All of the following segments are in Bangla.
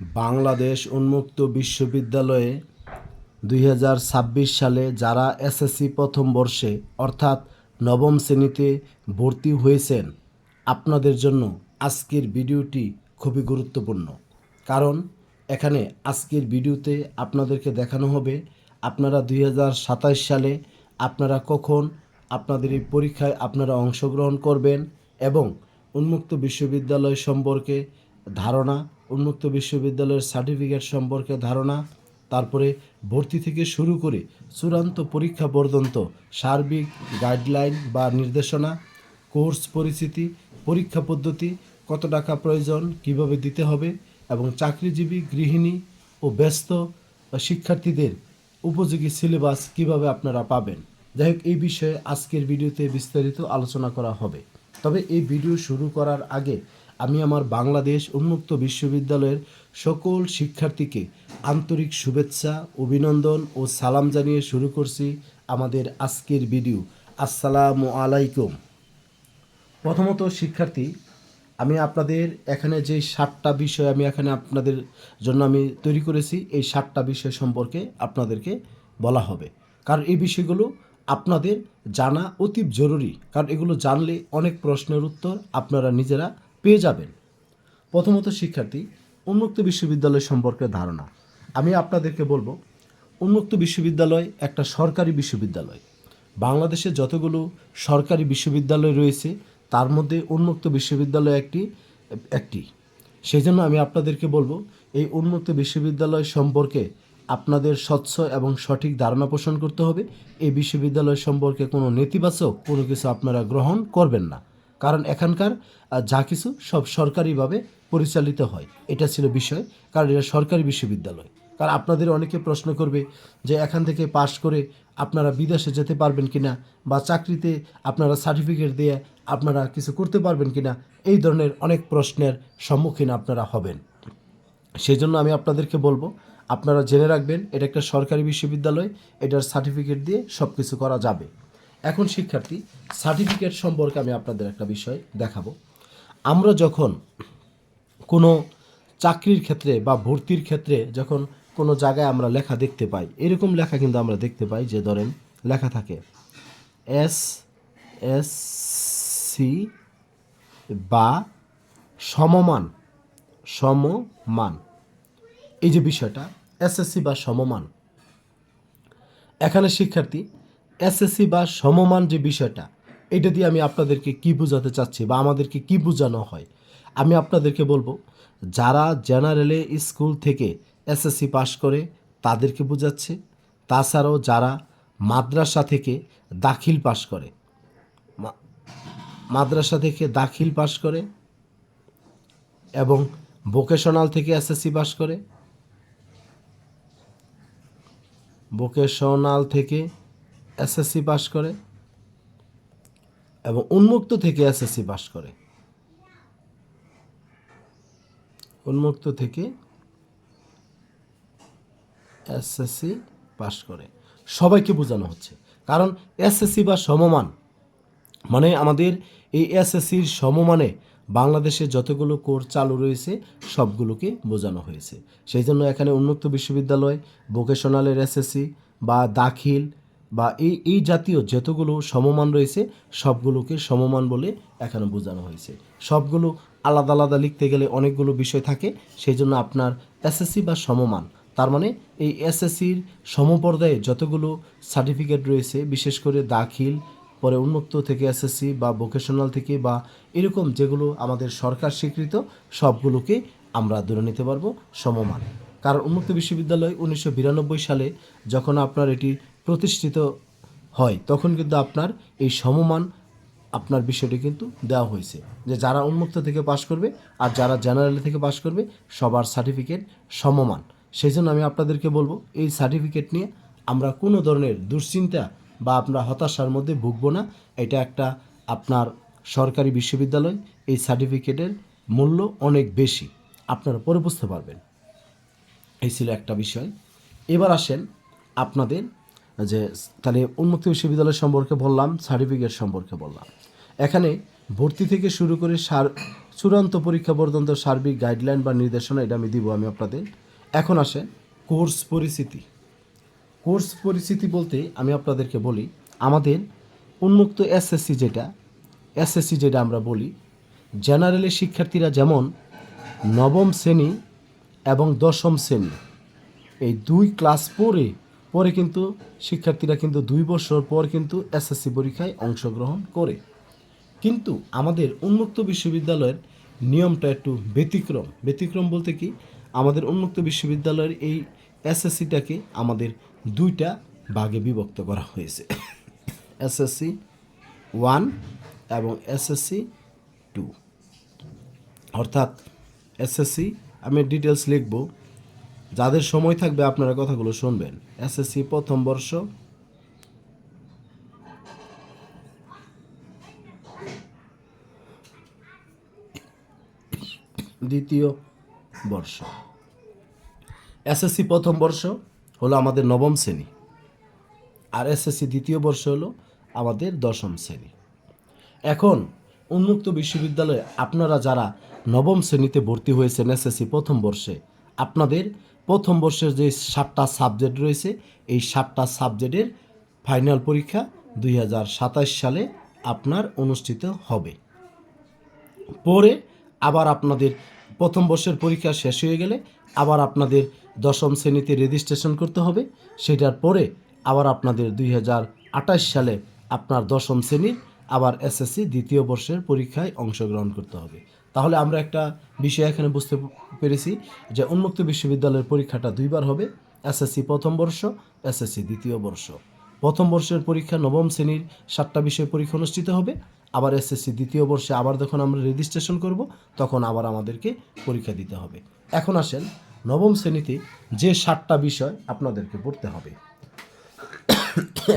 বাংলাদেশ উন্মুক্ত বিশ্ববিদ্যালয়ে 2026 সালে যারা এসএসসি প্রথম বর্ষে অর্থাৎ নবম শ্রেণীতে ভর্তি হয়েছেন, আপনাদের জন্য আজকের ভিডিওটি খুবই গুরুত্বপূর্ণ। কারণ এখানে আজকের ভিডিওতে আপনাদেরকে দেখানো হবে আপনারা 2027 সালে আপনারা কখন আপনাদের এই পরীক্ষায় আপনারা অংশগ্রহণ করবেন এবং উন্মুক্ত বিশ্ববিদ্যালয় সম্পর্কে ধারণা, উন্মুক্ত বিশ্ববিদ্যালয়ের সার্টিফিকেট সম্পর্কে ধারণা, তারপরে ভর্তি থেকে শুরু করে চূড়ান্ত পরীক্ষা পর্যন্ত সার্বিক গাইডলাইন বা নির্দেশনা, কোর্স পরিচিতি, পরীক্ষা পদ্ধতি, কত টাকা প্রয়োজন, কিভাবে দিতে হবে এবং চাকরিজীবী, গৃহিণী ও ব্যস্ত শিক্ষার্থীদের উপযোগী সিলেবাস কিভাবে আপনারা পাবেন। যাই হোক, এই বিষয়ে আজকের ভিডিওতে বিস্তারিত আলোচনা করা হবে। তবে এই ভিডিও শুরু করার আগে আমি আমার বাংলাদেশ উন্মুক্ত বিশ্ববিদ্যালয়ের সকল শিক্ষার্থীকে আন্তরিক শুভেচ্ছা, অভিনন্দন ও সালাম জানিয়ে শুরু করছি আমাদের আজকের ভিডিও। আসসালামু আলাইকুম। প্রথমত শিক্ষার্থী, আমি আপনাদের এখানে যে 7টা বিষয় আমি এখানে আপনাদের জন্য আমি তৈরি করেছি, এই 7টা বিষয় সম্পর্কে আপনাদেরকে বলা হবে। কারণ এই বিষয়গুলো আপনাদের জানা অতি জরুরি, কারণ এগুলো জানলে অনেক প্রশ্নের উত্তর আপনারা নিজেরা পেয়ে যাবেন। প্রথমত শিক্ষার্থী, উন্মুক্ত বিশ্ববিদ্যালয় সম্পর্কে ধারণা। আমি আপনাদেরকে বলবো, উন্মুক্ত বিশ্ববিদ্যালয় একটা সরকারি বিশ্ববিদ্যালয়। বাংলাদেশে যতগুলো সরকারি বিশ্ববিদ্যালয় রয়েছে তার মধ্যে উন্মুক্ত বিশ্ববিদ্যালয় একটি। সেই জন্য আমি আপনাদেরকে বলবো, এই উন্মুক্ত বিশ্ববিদ্যালয় সম্পর্কে আপনাদের স্বচ্ছ এবং সঠিক ধারণা পোষণ করতে হবে। এই বিশ্ববিদ্যালয় সম্পর্কে কোনো নেতিবাচক কোনো কিছু আপনারা গ্রহণ করবেন না, কারণ এখানকার যা কিছু সব সরকারিভাবে পরিচালিত হয়। এটা ছিল বিষয়, কারণ এটা সরকারি বিশ্ববিদ্যালয়। কারণ আপনাদের অনেকে প্রশ্ন করবে যে এখান থেকে পাশ করে আপনারা বিদেশে যেতে পারবেন কিনা, বা চাকরিতে আপনারা সার্টিফিকেট দিয়ে আপনারা কিছু করতে পারবেন কিনা, এই ধরনের অনেক প্রশ্নের সম্মুখীন আপনারা হবেন। সেই জন্য আমি আপনাদেরকে বলবো, আপনারা জেনে রাখবেন এটা একটা সরকারি বিশ্ববিদ্যালয়, এটার সার্টিফিকেট দিয়ে সব কিছু করা যাবে। এখন শিক্ষার্থী, সার্টিফিকেট সম্পর্কে আমি আপনাদের একটা বিষয় দেখাবো। আমরা যখন কোনো চাকরির ক্ষেত্রে বা ভর্তির ক্ষেত্রে যখন কোনো জায়গায় আমরা লেখা দেখতে পাই, এরকম লেখা কিন্তু আমরা দেখতে পাই যে ধরেন লেখা থাকে এসএসসি বা সমমান। সমমান, এই যে বিষয়টা এসএসসি বা সমমান, এখানে শিক্ষার্থী এসএসসি বা সমমান যে বিষয়টা, এটা দিয়ে আমি আপনাদেরকে কি বোঝাতে চাচ্ছি বা আমাদেরকে কি বোঝানো হয়, আমি আপনাদেরকে বলবো, যারা জেনারেলে স্কুল থেকে এসএসসি পাশ করে তাদেরকে বোঝাচ্ছে। তাছাড়াও যারা মাদ্রাসা থেকে দাখিল পাশ করে, মাদ্রাসা থেকে দাখিল পাশ করে এবং ভোকেশনাল থেকে এসএসসি পাশ করে, ভোকেশনাল থেকে এসএসসি পাশ করে এবং উন্মুক্ত থেকে এসএসসি পাশ করে, উন্মুক্ত থেকে এসএসসি পাশ করে, সবাইকে বোঝানো হচ্ছে। কারণ এসএসসি বা সমমান মানে আমাদের এই এসএসসির সমমানে বাংলাদেশে যতগুলো কোর্স চালু রয়েছে সবগুলোকে বোঝানো হয়েছে। সেই জন্য এখানে উন্মুক্ত বিশ্ববিদ্যালয়, ভোকেশনালের এসএসসি বা দাখিল বা এই জাতীয় যতগুলো সমমান রয়েছে সবগুলোকে সমমান বলে এখানে বোঝানো হয়েছে। সবগুলো আলাদা আলাদা লিখতে গেলে অনেকগুলো বিষয় থাকে, সেই জন্য আপনার এসএসসি বা সমমান, তার মানে এই এসএসসির সমপর্যায়ে যতগুলো সার্টিফিকেট রয়েছে, বিশেষ করে দাখিল, পরে উন্মুক্ত থেকে এসএসসি বা ভোকেশনাল থেকে বা এরকম যেগুলো আমাদের সরকার স্বীকৃত, সবগুলোকে আমরা ধরে নিতে পারবো সমমান। কারণ উন্মুক্ত বিশ্ববিদ্যালয় 1992 সালে যখন আপনার এটি প্রতিষ্ঠিত হয় তখন কিন্তু আপনার এই সমমান আপনার বিষয়টি কিন্তু দেওয়া হয়েছে, যে যারা উন্মুক্ত থেকে পাশ করবে আর যারা জেনারেল থেকে পাশ করবে সবার সার্টিফিকেট সমমান। সেই জন্য আমি আপনাদেরকে বলবো, এই সার্টিফিকেট নিয়ে আমরা কোনো ধরনের দুশ্চিন্তা বা আমরা হতাশার মধ্যে ভুগবো না। এটা একটা আপনার সরকারি বিশ্ববিদ্যালয়, এই সার্টিফিকেটের মূল্য অনেক বেশি, আপনারা পরে বুঝতে পারবেন। এই ছিল একটা বিষয়। এবার আসেন আপনাদের যে তাহলে উন্মুক্ত বিশ্ববিদ্যালয় সম্পর্কে বললাম, সার্টিফিকেট সম্পর্কে বললাম। এখানে ভর্তি থেকে শুরু করে চূড়ান্ত পরীক্ষা পর্যন্ত সার্বিক গাইডলাইন বা নির্দেশনা এটা আমি দিব আমি আপনাদের। এখন আসে কোর্স পরিস্থিতি। কোর্স পরিস্থিতি বলতে আমি আপনাদেরকে বলি, আমাদের উন্মুক্ত এসএসসি যেটা আমরা বলি, জেনারেলি শিক্ষার্থীরা যেমন নবম শ্রেণী এবং দশম শ্রেণী এই দুই ক্লাস পরে কিন্তু শিক্ষার্থীরা কিন্তু 2 বছর পর কিন্তু এসএসসি পরীক্ষায় অংশগ্রহণ করে। কিন্তু আমাদের উন্মুক্ত বিশ্ববিদ্যালয়ের নিয়মটা একটু ব্যতিক্রম বলতে কি, আমাদের উন্মুক্ত বিশ্ববিদ্যালয়ের এই এসএসসিটাকে আমাদের 2টা ভাগে বিভক্ত করা হয়েছে, এসএসসি 1 এবং এসএসসি 2। অর্থাৎ এসএসসি আমি ডিটেলস লিখব, যাদের সময় থাকবে আপনারা কথাগুলো শুনবেন। এসএসসি প্রথম বর্ষ, দ্বিতীয় বর্ষ। এসএসসি প্রথম বর্ষ হলো আমাদের নবম শ্রেণী, আর এসএসসি দ্বিতীয় বর্ষ হলো আমাদের দশম শ্রেণী। এখন উন্মুক্ত বিশ্ববিদ্যালয়ে আপনারা যারা নবম শ্রেণীতে ভর্তি হয়েছেন এসএসসি প্রথম বর্ষে, আপনাদের প্রথম বর্ষের যে 7টা সাবজেক্ট রয়েছে, এই 7টা সাবজেক্টের ফাইনাল পরীক্ষা 2027 সালে আপনার অনুষ্ঠিত হবে। পরে আবার আপনাদের প্রথম বর্ষের পরীক্ষা শেষ হয়ে গেলে আবার আপনাদের দশম শ্রেণীতে রেজিস্ট্রেশন করতে হবে। সেটার পরে আবার আপনাদের 2028 সালে আপনার দশম শ্রেণীর আবার এসএসসি দ্বিতীয় বর্ষের পরীক্ষায় অংশগ্রহণ করতে হবে। তাহলে আমরা একটা বিষয় এখানে বুঝতে পেরেছি যে উন্মুক্ত বিশ্ববিদ্যালয়ের পরীক্ষাটা 2বার হবে, এসএসসি প্রথম বর্ষ, এসএসসি দ্বিতীয় বর্ষ। প্রথম বর্ষের পরীক্ষা নবম শ্রেণীর 7টা বিষয় পরীক্ষা অনুষ্ঠিত হবে, আবার এসএসসি দ্বিতীয় বর্ষে আবার যখন আমরা রেজিস্ট্রেশন করব তখন আবার আমাদেরকে পরীক্ষা দিতে হবে। এখন আসেন নবম শ্রেণীতে যে 7টা বিষয় আপনাদেরকে পড়তে হবে।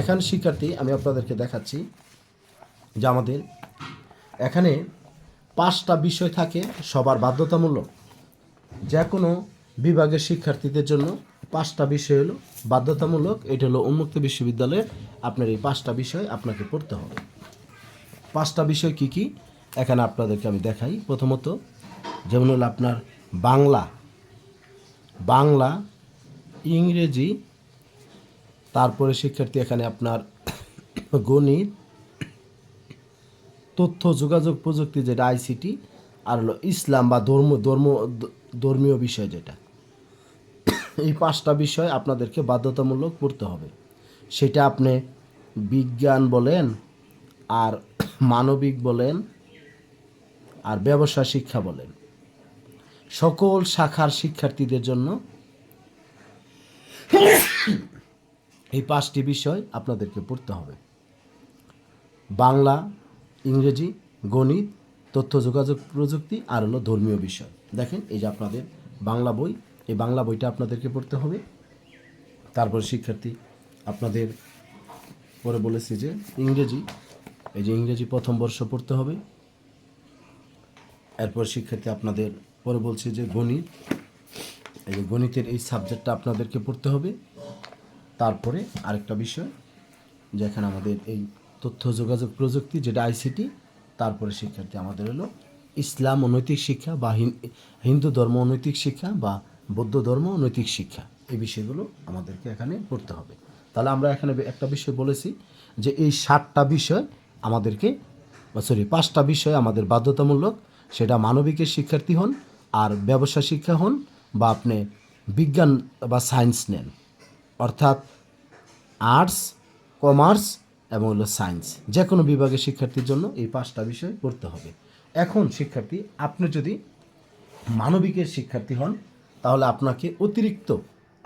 এখানে শিক্ষার্থী আমি আপনাদেরকে দেখাচ্ছি যে আমাদের এখানে 5টা বিষয় থাকে সবার বাধ্যতামূলক। যে কোনো বিভাগের শিক্ষার্থীদের জন্য 5টা বিষয় হলো বাধ্যতামূলক। এটা হলো উন্মুক্ত বিশ্ববিদ্যালয়ের আপনার এই 5টা বিষয় আপনাকে পড়তে হবে। 5টা বিষয় কি কি এখানে আপনাদেরকে আমি দেখাই। প্রথমত যেমন হলো আপনার বাংলা, ইংরেজি, তারপরে শিক্ষার্থী এখানে আপনার গণিত, তথ্য যোগাযোগ প্রযুক্তি যেটা আইসিটি, আর হলো ইসলাম বা ধর্মীয় বিষয় যেটা। এই 5টা বিষয় আপনাদেরকে বাধ্যতামূলক পড়তে হবে। সেটা আপনি বিজ্ঞান বলেন, আর মানবিক বলেন, আর ব্যবসা শিক্ষা বলেন, সকল শাখার শিক্ষার্থীদের জন্য এই 5টি বিষয় আপনাদেরকে পড়তে হবে: বাংলা, ইংরেজি, গণিত, তথ্য যোগাযোগ প্রযুক্তি, আর হলো ধর্মীয় বিষয়। দেখেন এই যে আপনাদের বাংলা বই, এই বাংলা বইটা আপনাদেরকে পড়তে হবে। তারপরে শিক্ষার্থী আপনাদের পরে বলেছি যে ইংরেজি, এই যে ইংরেজি প্রথম বর্ষ পড়তে হবে। এরপর শিক্ষার্থী আপনাদের পরে বলছি যে গণিত, এই যে গণিতের এই সাবজেক্টটা আপনাদেরকে পড়তে হবে। তারপরে আরেকটা বিষয় যেখানে আমাদের এই তথ্য যোগাযোগ প্রযুক্তি যেটা আইসিটি। তারপরে শিক্ষার্থী আমাদের হলো ইসলাম ও নৈতিক শিক্ষা বা হিন্দু ধর্ম ও নৈতিক শিক্ষা বা বৌদ্ধ ধর্ম ও নৈতিক শিক্ষা। এই বিষয়গুলো আমাদেরকে এখানে পড়তে হবে। তাহলে আমরা এখানে একটা বিষয় বলেছি যে এই 7টা বিষয় আমাদেরকে 5টা বিষয় আমাদের বাধ্যতামূলক। সেটা মানবিকের শিক্ষার্থী হন, আর ব্যবসা শিক্ষা হন, বা আপনি বিজ্ঞান বা সায়েন্স নেন, অর্থাৎ আর্টস, কমার্স এবং হলো সায়েন্স, যে কোনো বিভাগের শিক্ষার্থীর জন্য এই 5টা বিষয় পড়তে হবে। এখন শিক্ষার্থী আপনি যদি মানবিকের শিক্ষার্থী হন তাহলে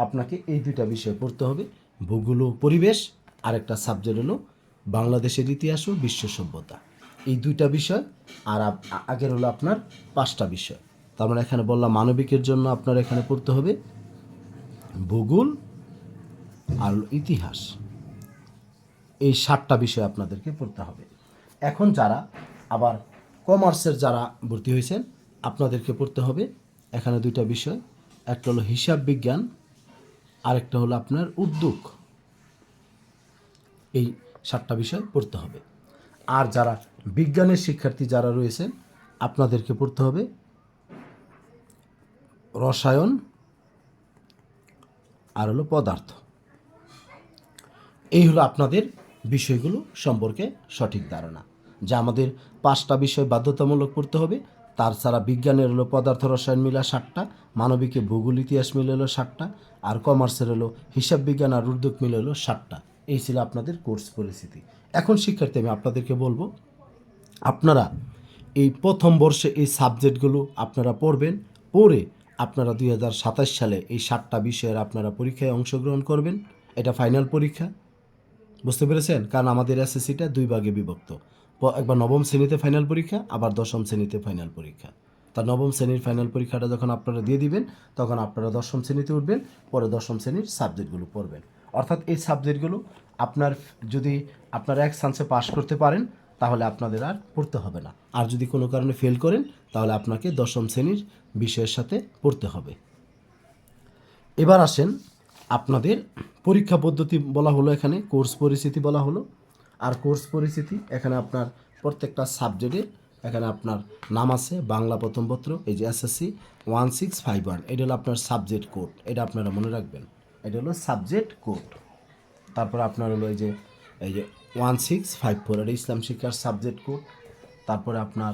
আপনাকে এই 2টা বিষয় পড়তে হবে: ভূগোল ও পরিবেশ, আরেকটা সাবজেক্ট হলো বাংলাদেশের ইতিহাস ও বিশ্ব সভ্যতা। এই 2টা বিষয়, আর আগের হলো আপনার 5টা বিষয়। তার মানে এখানে বললাম মানবিকের জন্য আপনার এখানে পড়তে হবে ভূগোল আর ইতিহাস। এই 7টা বিষয় আপনাদেরকে পড়তে হবে। এখন যারা আবার কমার্সের যারা ভর্তি হয়েছেন আপনাদেরকে পড়তে হবে এখানে 2টা বিষয়, একটা হলো হিসাব বিজ্ঞান, আরেকটা হলো আপনার উদ্যোগ। এই 7টা বিষয় পড়তে হবে। আর যারা বিজ্ঞানের শিক্ষার্থী যারা রয়েছেন আপনাদেরকে পড়তে হবে রসায়ন আর হলো পদার্থ। এই হলো আপনাদের বিষয়গুলো সম্পর্কে সঠিক ধারণা, যা আমাদের 5টা বিষয় বাধ্যতামূলক পড়তে হবে। তার ছাড়া বিজ্ঞানের হলো পদার্থ রসায়ন মিলা 7টা, মানবিকে ভূগোল ইতিহাস মিলে হলো 7টা, আর কমার্সের হলো হিসাব বিজ্ঞান আর উদ্যোগ মিলে হলো 7টা। এই ছিল আপনাদের কোর্স পরিস্থিতি। এখন শিক্ষার্থী আমি আপনাদেরকে বলবো, আপনারা এই প্রথম বর্ষে এই সাবজেক্টগুলো আপনারা পড়বেন, পড়ে আপনারা 2027 সালে এই 7টা বিষয়ের আপনারা পরীক্ষায় অংশগ্রহণ করবেন। এটা ফাইনাল পরীক্ষা, বুঝতে পেরেছেন? কারণ আমাদের এসএসসিটা 2 ভাগে বিভক্ত, একবার নবম শ্রেণীতে ফাইনাল পরীক্ষা, আবার দশম শ্রেণীতে ফাইনাল পরীক্ষা। তা নবম শ্রেণীর ফাইনাল পরীক্ষাটা যখন আপনারা দিয়ে দিবেন, তখন আপনারা দশম শ্রেণীতে উঠবেন, পরে দশম শ্রেণীর সাবজেক্টগুলো পড়বেন। অর্থাৎ এই সাবজেক্টগুলো আপনার যদি আপনারা এক চান্সে পাস করতে পারেন, তাহলে আপনাদের আর পড়তে হবে না। আর যদি কোনো কারণে ফেল করেন, তাহলে আপনাকে দশম শ্রেণীর বিষয়ের সাথে পড়তে হবে। এবার আসেন, আপনাদের পরীক্ষা পদ্ধতি বলা হলো, এখানে কোর্স পরিস্থিতি বলা হলো। আর কোর্স পরিস্থিতি এখানে আপনার প্রত্যেকটা সাবজেক্টে এখানে আপনার নাম আছে। বাংলা প্রথম পত্র, এই যে এসএসসি 1651, এটা হলো আপনার সাবজেক্ট কোড, এটা আপনারা মনে রাখবেন, এটা হলো সাবজেক্ট কোড। তারপর আপনার হলো এই যে 1654, এটা ইসলাম শিক্ষার সাবজেক্ট কোড। তারপরে আপনার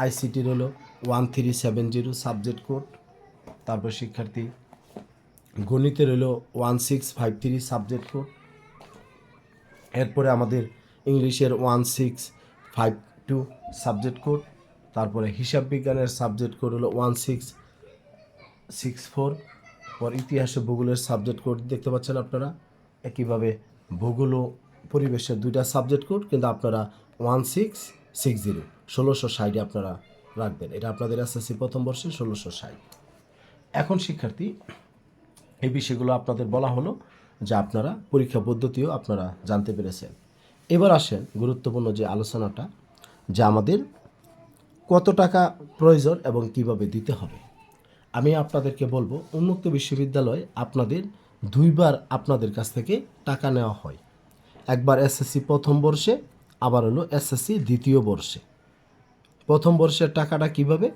আইসিটির হলো 1370 সাবজেক্ট কোড। তারপর শিক্ষার্থী গণিতের হলো 1653 সাবজেক্ট কোড। এরপরে আমাদের ইংলিশের 1652 সাবজেক্ট কোড। তারপরে হিসাব বিজ্ঞানের সাবজেক্ট কোড হলো 1664। পর ইতিহাস ও ভূগোলের সাবজেক্ট কোড দেখতে পাচ্ছেন আপনারা। একইভাবে ভূগোল ও পরিবেশের 2টা সাবজেক্ট কোড, কিন্তু আপনারা 1660 1660 আপনারা রাখবেন। এটা আপনাদের এসএসসি প্রথম বর্ষে 1660। এখন শিক্ষার্থী এই বিষয়গুলো আপনাদের বলা হলো, যে আপনারা পরীক্ষা পদ্ধতিও আপনারা জানতে পেরেছেন। এবার আসেন গুরুত্বপূর্ণ যে আলোচনাটা, যে আমাদের কত টাকা প্রয়োজন এবং কিভাবে দিতে হবে। আমি আপনাদেরকে বলবো, উন্মুক্ত বিশ্ববিদ্যালয়ে আপনাদের 2বার আপনাদের কাছ থেকে টাকা নেওয়া হয়। একবার এসএসসি প্রথম বর্ষে, আবার হলো এসএসসি দ্বিতীয় বর্ষে। প্রথম বর্ষের টাকাটা কিভাবে,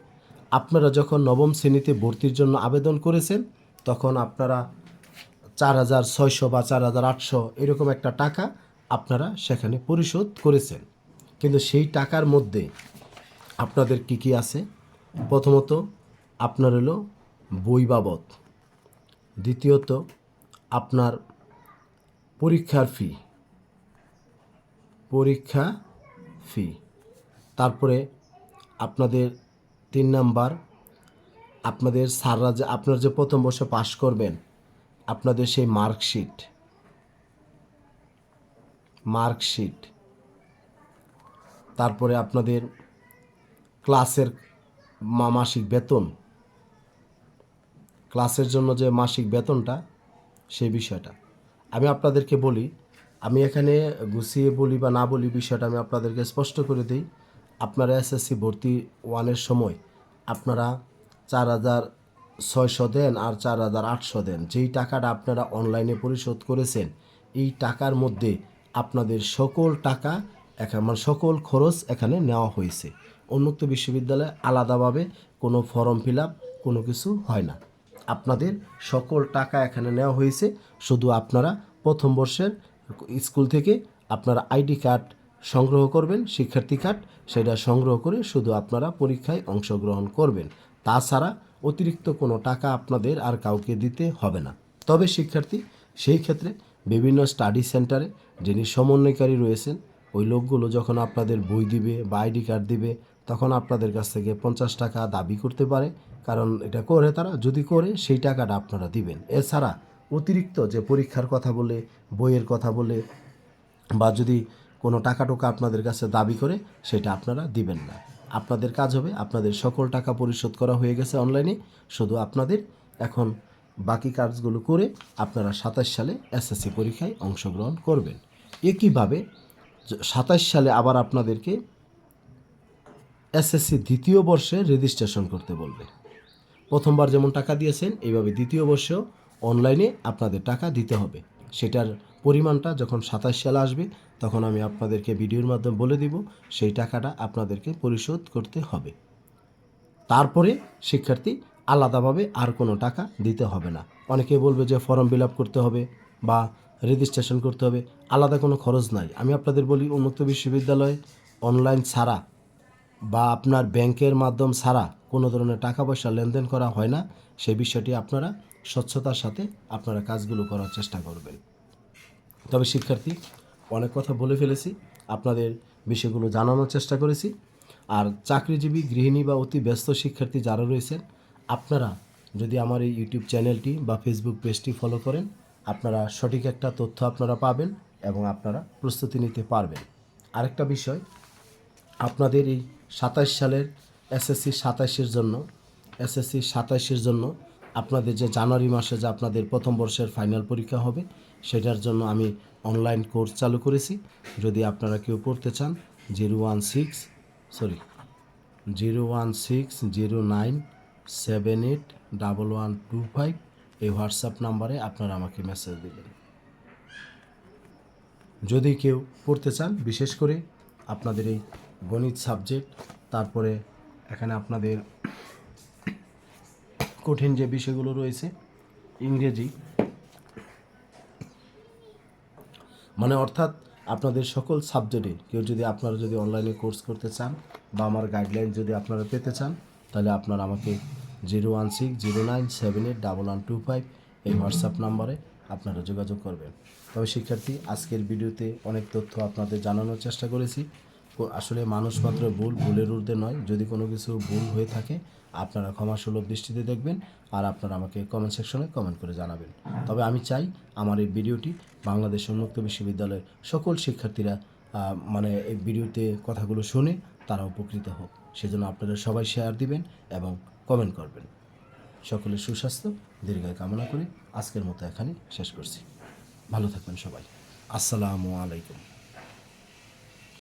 আপনারা যখন নবম শ্রেণীতে ভর্তির জন্য আবেদন করেছেন, তখন আপনারা 4600 বা 4800 এরকম একটা টাকা আপনারা সেখানে পরিশোধ করেছেন। কিন্তু সেই টাকার মধ্যে আপনাদের কি কি আছে? প্রথমত আপনার হলো বই বাবদ, দ্বিতীয়ত আপনার পরীক্ষা ফি, তারপরে আপনাদের 3 নাম্বার, আপনাদের স্যাররা যে আপনার যে প্রথম বর্ষে পাশ করবেন, আপনাদের সেই মার্কশিট, তারপরে আপনাদের ক্লাসের মাসিক বেতন, ক্লাসের জন্য যে মাসিক বেতনটা, সেই বিষয়টা আমি আপনাদেরকে বলি। আমি এখানে গুছিয়ে বলি বা না বলি, বিষয়টা আমি আপনাদেরকে স্পষ্ট করে দিই। আপনারা এসএসসি ভর্তি 1-এর সময় আপনারা 4600 দেন আর 4800 দেন। যেই টাকাটা আপনারা অনলাইনে পরিশোধ করেছেন, এই টাকার মধ্যে আপনাদের সকল টাকা মানে সকল খরচ এখানে নেওয়া হয়েছে। উন্মুক্ত বিশ্ববিদ্যালয়ে আলাদাভাবে কোনো ফর্ম ফিল আপ কোনো কিছু হয় না। আপনাদের সকল টাকা এখানে নেওয়া হয়েছে। শুধু আপনারা প্রথম বর্ষের স্কুল থেকে আপনারা আইডি কার্ড সংগ্রহ করবেন, শিক্ষার্থী কার্ড, সেটা সংগ্রহ করে শুধু আপনারা পরীক্ষায় অংশগ্রহণ করবেন। তাছাড়া অতিরিক্ত কোনো টাকা আপনাদের আর কাউকে দিতে হবে না। তবে শিক্ষার্থী সেই ক্ষেত্রে বিভিন্ন স্টাডি সেন্টারে যিনি সমন্বয়কারী রয়েছেন, ওই লোকগুলো যখন আপনাদের বই দিবে বা আইডি কার্ড দিবে, তখন আপনাদের কাছ থেকে 50 টাকা দাবি করতে পারে। কারণ এটা করে তারা, যদি করে সেই টাকাটা আপনারা দিবেন। এছাড়া অতিরিক্ত যে পরীক্ষার কথা বলে, বইয়ের কথা বলে, বা যদি কোনো টাকা টোকা আপনাদের কাছে দাবি করে, সেটা আপনারা দিবেন না। আপনাদের কাজ হবে, আপনাদের সকল টাকা পরিশোধ করা হয়ে গেছে অনলাইনে, শুধু আপনাদের এখন বাকি কাজগুলো করে আপনারা 27 সালে এসএসসি পরীক্ষায় অংশগ্রহণ করবেন। একইভাবে 27 সালে আবার আপনাদেরকে এসএসসি দ্বিতীয় বর্ষে রেজিস্ট্রেশন করতে বলবে। প্রথমবার যেমন টাকা দিয়েছেন, এইভাবে দ্বিতীয় বর্ষেও অনলাইনে আপনাদের টাকা দিতে হবে। সেটার পরিমাণটা যখন 27 সালে আসবে, তখন আমি আপনাদেরকে ভিডিওর মাধ্যমে বলে দিব, সেই টাকাটা আপনাদেরকে পরিশোধ করতে হবে। তারপরে শিক্ষার্থী আলাদাভাবে আর কোনো টাকা দিতে হবে না। অনেকে বলবে যে ফর্ম ফিল আপ করতে হবে বা রেজিস্ট্রেশন করতে হবে, আলাদা কোনো খরচ নাই। আমি আপনাদের বলি, উন্মুক্ত বিশ্ববিদ্যালয়ে অনলাইন ছাড়া বা আপনার ব্যাংকের মাধ্যম ছাড়া কোনো ধরনের টাকা পয়সা লেনদেন করা হয় না। সেই বিষয়টি আপনারা স্বচ্ছতার সাথে আপনারা কাজগুলো করার চেষ্টা করবেন। তবে শিক্ষার্থী, অনেক কথা বলে ফেলেছি, আপনাদের বিষয়গুলো জানানোর চেষ্টা করেছি। আর চাকরিজীবী, গৃহিণী বা অতি ব্যস্ত শিক্ষার্থী যারা রয়েছেন, আপনারা যদি আমার এই ইউটিউব চ্যানেলটি বা ফেসবুক পেজটি ফলো করেন, আপনারা সঠিক একটা তথ্য আপনারা পাবেন এবং আপনারা প্রস্তুতি নিতে পারবেন। আরেকটা বিষয়, আপনাদের এই 27 সালের এসএসসি 27-এর জন্য আপনাদের যে জানুয়ারি মাসে যে আপনাদের প্রথম বর্ষের ফাইনাল পরীক্ষা হবে, সেটার জন্য আমি অনলাইন কোর্স চালু করেছি। যদি আপনারা কেউ পড়তে চান, 01609781125 এই হোয়াটসঅ্যাপ নাম্বারে আপনারা আমাকে মেসেজ দেবেন। যদি কেউ পড়তে চান, বিশেষ করে আপনাদের এই গণিত সাবজেক্ট, তারপরে এখানে আপনাদের কঠিন যে বিষয়গুলো রয়েছে, ইংরেজি, মানে অর্থাৎ আপনাদের সকল সাবজেক্টে কেউ যদি আপনারা যদি অনলাইনে কোর্স করতে চান বা আমার গাইডলাইন যদি আপনারা পেতে চান, তাহলে আপনারা আমাকে 01609781125 এই হোয়াটসঅ্যাপ নাম্বারে আপনারা যোগাযোগ করবেন। তবে শিক্ষার্থী, আজকের ভিডিওতে অনেক তথ্য আপনাদের জানানোর চেষ্টা করেছি। আসলে মানুষ মাত্র ভুলের ঊর্ধ্বে নয়। যদি কোনো কিছু ভুল হয়ে থাকে, আপনারা ক্ষমাসুলভ দৃষ্টিতে দেখবেন আর আপনারা আমাকে কমেন্ট সেকশনে কমেন্ট করে জানাবেন। তবে আমি চাই আমার এই ভিডিওটি বাংলাদেশ উন্মুক্ত বিশ্ববিদ্যালয়ের সকল শিক্ষার্থীরা মানে এই ভিডিওতে কথাগুলো শুনে তারা উপকৃত হোক। সেজন্য আপনারা সবাই শেয়ার দিবেন এবং কমেন্ট করবেন। সকলের সুস্বাস্থ্য দীর্ঘায়ু কামনা করে আজকের মতো এখানে শেষ করছি। ভালো থাকবেন সবাই। আসসালামু আলাইকুম।